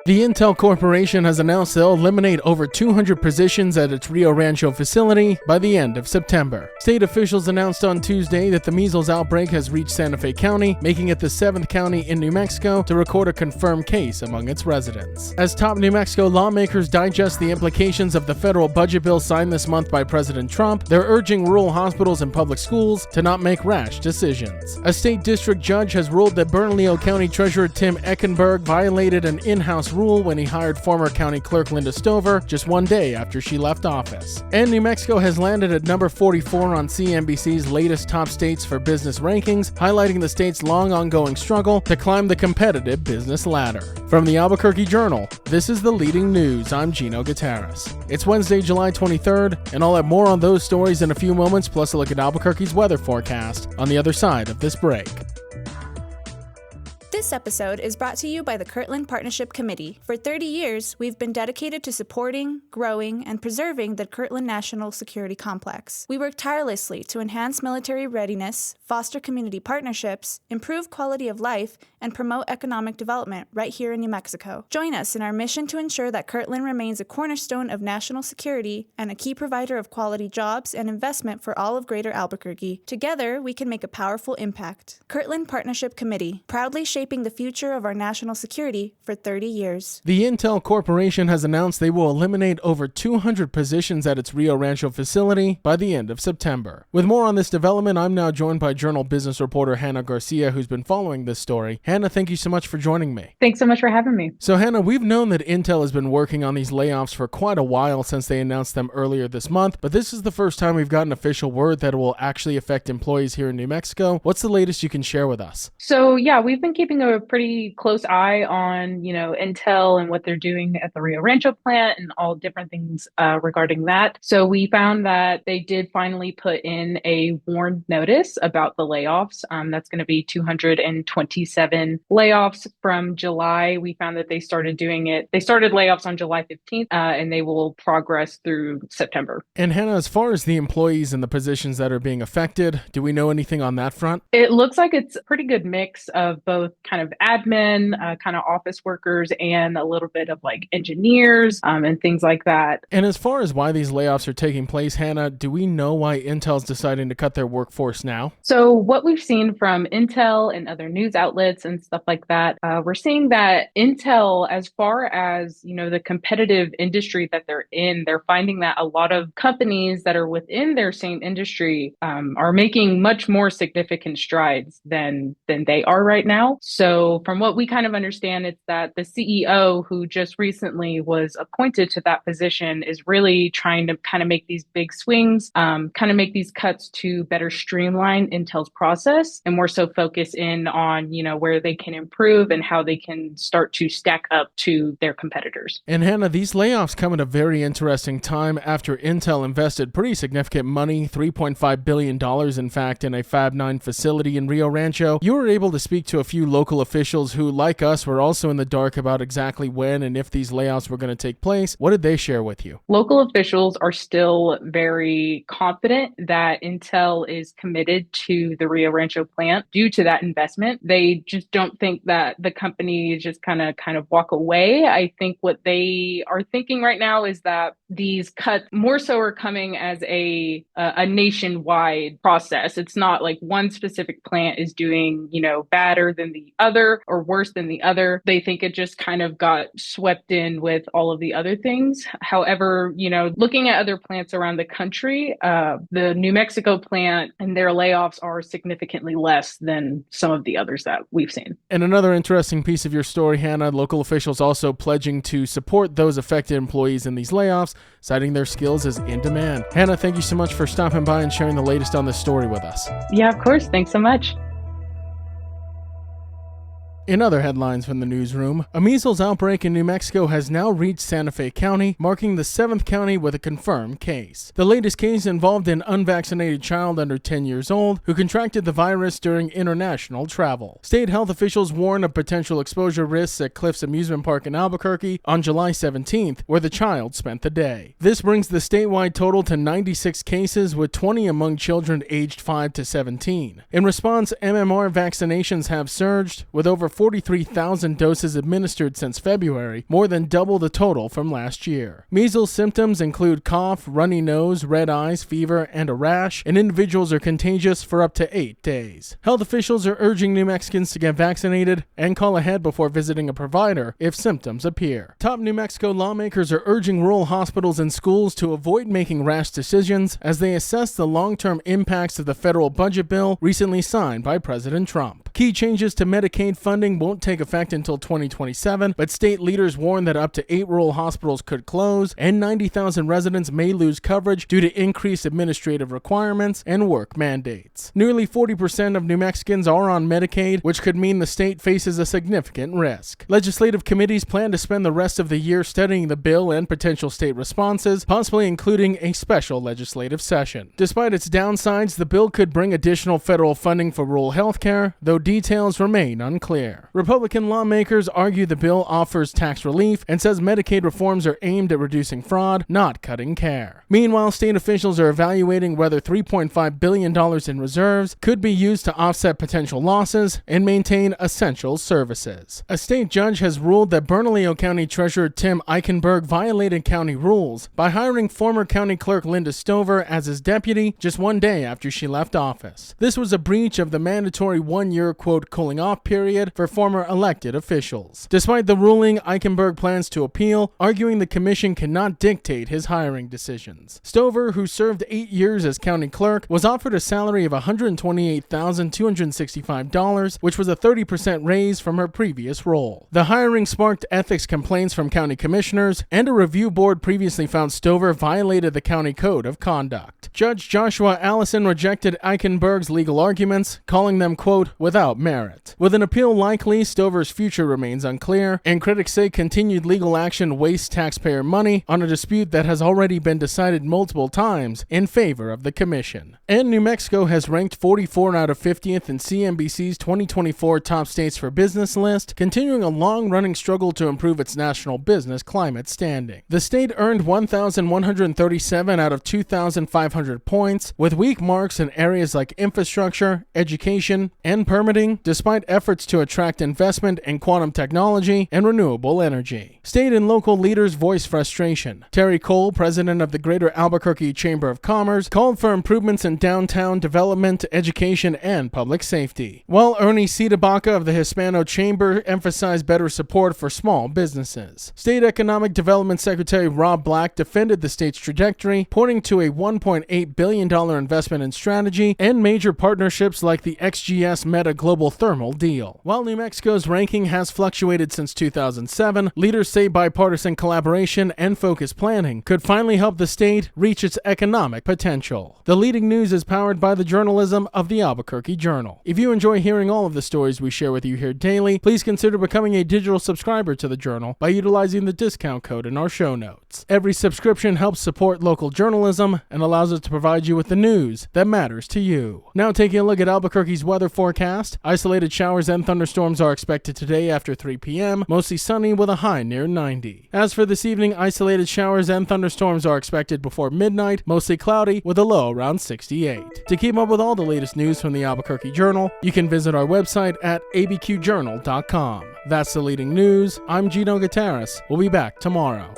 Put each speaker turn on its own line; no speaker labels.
The Intel Corporation has announced they'll eliminate over 200 positions at its Rio Rancho facility by the end of September. State officials announced on Tuesday that the measles outbreak has reached Santa Fe County, making it the 7th county in New Mexico to record a confirmed case among its residents. As top New Mexico lawmakers digest the implications of the federal budget bill signed this month by President Trump, they're urging rural hospitals and public schools to not make rash decisions. A state district judge has ruled that Bernalillo County Treasurer Tim Eckenberg violated an in-house rule when he hired former county clerk Linda Stover just one day after she left office. And New Mexico has landed at number 44 on CNBC's latest top states for business rankings, highlighting the state's long ongoing struggle to climb the competitive business ladder. From the Albuquerque Journal, this is the leading news. I'm Gino Gutierrez. It's Wednesday, July 23rd, and I'll have more on those stories in a few moments, plus a look at Albuquerque's weather forecast on the other side of this break.
This episode is brought to you by the Kirtland Partnership Committee. For 30 years, we've been dedicated to supporting, growing, and preserving the Kirtland National Security Complex. We work tirelessly to enhance military readiness, foster community partnerships, improve quality of life, and promote economic development right here in New Mexico. Join us in our mission to ensure that Kirtland remains a cornerstone of national security and a key provider of quality jobs and investment for all of Greater Albuquerque. Together, we can make a powerful impact. Kirtland Partnership Committee, proudly shaping the future of our national security for 30 years.
The Intel Corporation has announced they will eliminate over 200 positions at its Rio Rancho facility by the end of September. With more on this development, I'm now joined by Journal business reporter Hannah Garcia, who's been following this story. Hannah, thank you so much for joining me.
Thanks so much for having me.
So Hannah, we've known that Intel has been working on these layoffs for quite a while since they announced them earlier this month, but this is the first time we've gotten official word that it will actually affect employees here in New Mexico. What's the latest you can share with us?
So yeah, we've been keeping a pretty close eye on, Intel and what they're doing at the Rio Rancho plant and all different things regarding that. So we found that they did finally put in a warned notice about the layoffs. That's going to be 227 layoffs from July. We found that they started doing it. They started layoffs on July 15th, and they will progress through September.
And Hannah, as far as the employees and the positions that are being affected, do we know anything on that front?
It looks like it's a pretty good mix of both kind of admin, kind of office workers, and a little bit of like engineers and things like that.
And as far as why these layoffs are taking place, Hannah, do we know why Intel's deciding to cut their workforce now?
So what we've seen from Intel and other news outlets and stuff like that, we're seeing that Intel, as far as, the competitive industry that they're in, they're finding that a lot of companies that are within their same industry are making much more significant strides than they are right now. So from what we kind of understand, it's that the CEO who just recently was appointed to that position is really trying to kind of make these big swings, kind of make these cuts to better streamline Intel's process and more so focus in on, where they can improve and how they can start to stack up to their competitors.
And Hannah, these layoffs come at a very interesting time after Intel invested pretty significant money, $3.5 billion in fact, in a Fab 9 facility in Rio Rancho. You were able to speak to a few local officials who, like us, were also in the dark about exactly when and if these layoffs were going to take place. What did they share with you?
Local officials are still very confident that Intel is committed to the Rio Rancho plant due to that investment. They just don't think that the company is just kind of walk away. I think what they are thinking right now is that these cuts more so are coming as a nationwide process. It's not like one specific plant is doing, better than the other or worse than the other. They think it just kind of got swept in with all of the other things. However, looking at other plants around the country, the New Mexico plant and their layoffs are significantly less than some of the others that we've seen.
And another interesting piece of your story, Hannah, local officials also pledging to support those affected employees in these layoffs, citing their skills as in demand. Hannah, thank you so much for stopping by and sharing the latest on this story with us.
Yeah, of course. Thanks so much.
In other headlines from the newsroom, a measles outbreak in New Mexico has now reached Santa Fe County, marking the 7th county with a confirmed case. The latest case involved an unvaccinated child under 10 years old who contracted the virus during international travel. State health officials warn of potential exposure risks at Cliffs Amusement Park in Albuquerque on July 17th, where the child spent the day. This brings the statewide total to 96 cases, with 20 among children aged 5 to 17. In response, MMR vaccinations have surged, with over 43,000 doses administered since February, more than double the total from last year. Measles symptoms include cough, runny nose, red eyes, fever, and a rash, and individuals are contagious for up to 8 days. Health officials are urging New Mexicans to get vaccinated and call ahead before visiting a provider if symptoms appear. Top New Mexico lawmakers are urging rural hospitals and schools to avoid making rash decisions as they assess the long-term impacts of the federal budget bill recently signed by President Trump. Key changes to Medicaid funding won't take effect until 2027, but state leaders warn that up to 8 rural hospitals could close and 90,000 residents may lose coverage due to increased administrative requirements and work mandates. Nearly 40% of New Mexicans are on Medicaid, which could mean the state faces a significant risk. Legislative committees plan to spend the rest of the year studying the bill and potential state responses, possibly including a special legislative session. Despite its downsides, the bill could bring additional federal funding for rural health care, though details remain unclear. Republican lawmakers argue the bill offers tax relief and says Medicaid reforms are aimed at reducing fraud, not cutting care. Meanwhile, state officials are evaluating whether $3.5 billion in reserves could be used to offset potential losses and maintain essential services. A state judge has ruled that Bernalillo County Treasurer Tim Eichenberg violated county rules by hiring former County Clerk Linda Stover as his deputy just 1 day after she left office. This was a breach of the mandatory 1-year quote cooling off period for former elected officials. Despite the ruling, Eichenberg plans to appeal, arguing the commission cannot dictate his hiring decisions. Stover, who served 8 years as county clerk, was offered a salary of $128,265, which was a 30% raise from her previous role. The hiring sparked ethics complaints from county commissioners, and a review board previously found Stover violated the county code of conduct. Judge Joshua Allison rejected Eichenberg's legal arguments, calling them, quote, without merit. With an appeal likely, Stover's future remains unclear, and critics say continued legal action wastes taxpayer money on a dispute that has already been decided multiple times in favor of the commission. And New Mexico has ranked 44 out of 50th in CNBC's 2024 Top States for Business list, continuing a long-running struggle to improve its national business climate standing. The state earned 1,137 out of 2,500 points, with weak marks in areas like infrastructure, education, and permitting, despite efforts to attract investment in quantum technology and renewable energy. State and local leaders voiced frustration. Terry Cole, president of the Greater Albuquerque Chamber of Commerce, called for improvements in downtown development, education, and public safety, while Ernie Cidabaca of the Hispano Chamber emphasized better support for small businesses. State Economic Development Secretary Rob Black defended the state's trajectory, pointing to a $1.8 billion investment in strategy and major partnerships like the XGS Meta Global Thermal deal. While New Mexico's ranking has fluctuated since 2007, leaders say bipartisan collaboration and focused planning could finally help the state reach its economic potential. The leading news is powered by the journalism of the Albuquerque Journal. If you enjoy hearing all of the stories we share with you here daily, please consider becoming a digital subscriber to the Journal by utilizing the discount code in our show notes. Every subscription helps support local journalism and allows us to provide you with the news that matters to you. Now taking a look at Albuquerque's weather forecast. Isolated showers and thunderstorms are expected today after 3 p.m., mostly sunny with a high near 90. As for this evening, isolated showers and thunderstorms are expected before midnight, mostly cloudy with a low around 68. To keep up with all the latest news from the Albuquerque Journal, you can visit our website at abqjournal.com. That's the leading news. I'm Gino Gutierrez. We'll be back tomorrow.